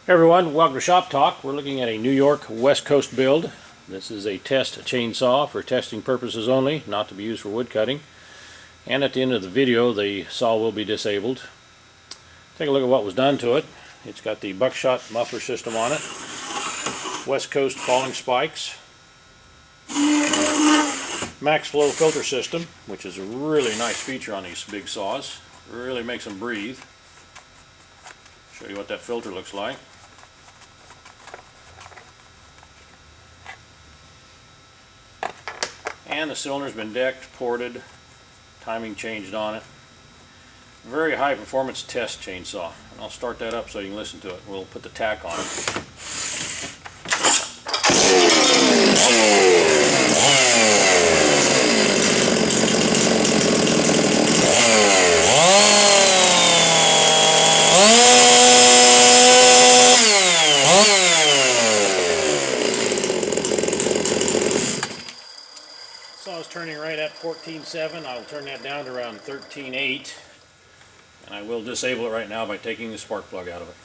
Hey everyone, welcome to Shop Talk. We're looking at a New York West Coast build. This is a test chainsaw for testing purposes only, not to be used for wood cutting. And at the end of the video, the saw will be disabled. Take a look at what was done to it. It's got the buckshot muffler system on it, West Coast falling spikes, max flow filter system, which is a really nice feature on these big saws. Really makes them breathe. Show you what that filter looks like. And the cylinder's been decked, ported, timing changed on it. Very high performance test chainsaw. And I'll start that up so you can listen to it. We'll put the tack on it. Saw is turning right at 14.7. I'll turn that down to around 13.8. And I will disable it right now by taking the spark plug out of it.